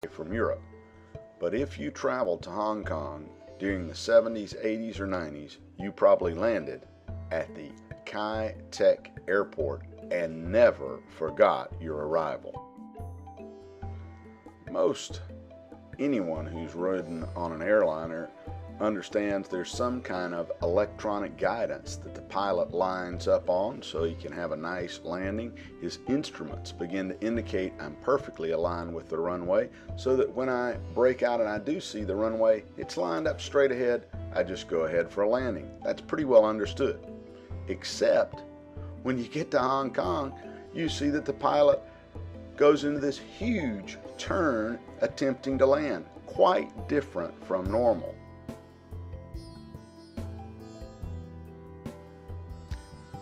from Europe. But if you traveled to Hong Kong during the 70s, 80s, or 90s, you probably landed at the Tak Airport and never forgot your arrival. Most anyone who's ridden on an airliner understands there's some kind of electronic guidance that the pilot lines up on so he can have a nice landing. His instruments begin to indicate I'm perfectly aligned with the runway, so that when I break out and I do see the runway, it's lined up straight ahead. I just go ahead for a landing. That's pretty well understood. Except when you get to Hong Kong, you see that the pilot goes into this huge turn attempting to land, quite different from normal.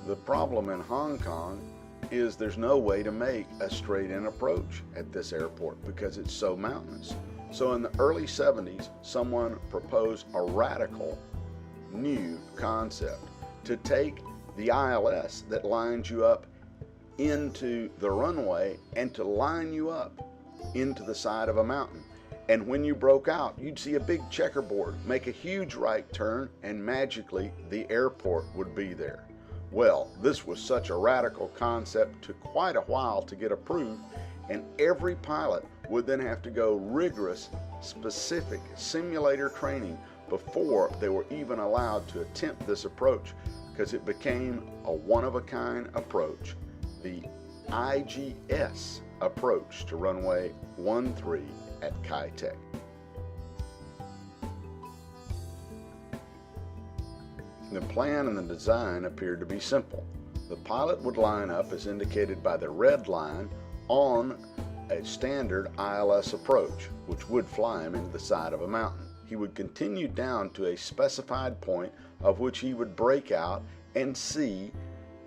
The problem in Hong Kong is there's no way to make a straight-in approach at this airport because it's so mountainous. So in the early 70s, someone proposed a radical new concept to take the ILS that lines you up into the runway and to line you up into the side of a mountain. And when you broke out, you'd see a big checkerboard, make a huge right turn, and magically the airport would be there. Well, this was such a radical concept, took quite a while to get approved, and every pilot would then have to go rigorous, specific simulator training before they were even allowed to attempt this approach, because it became a one-of-a-kind approach, the IGS approach to runway 13 at Kai Tak. The plan and the design appeared to be simple. The pilot would line up as indicated by the red line on a standard ILS approach, which would fly him into the side of a mountain. He would continue down to a specified point of which he would break out and see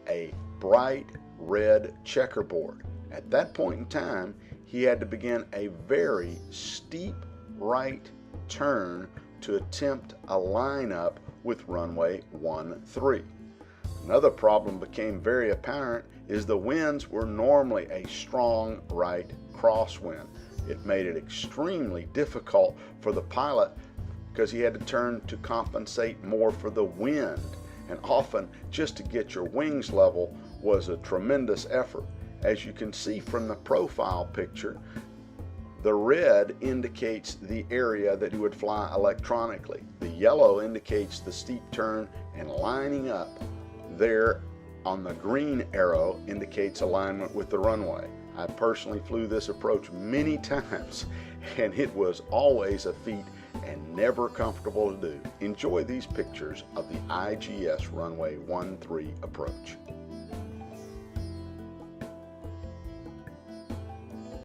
a bright red checkerboard. At that point in time, he had to begin a very steep right turn to attempt a lineup with runway 13. Another problem became very apparent is the winds were normally a strong right crosswind. It made it extremely difficult for the pilot because he had to turn to compensate more for the wind, and often just to get your wings level was a tremendous effort. As you can see from the profile picture, the red indicates the area that he would fly electronically. The yellow indicates the steep turn, and lining up there on the green arrow indicates alignment with the runway. I personally flew this approach many times, and it was always a feat and never comfortable to do. Enjoy these pictures of the IGS runway 13 approach.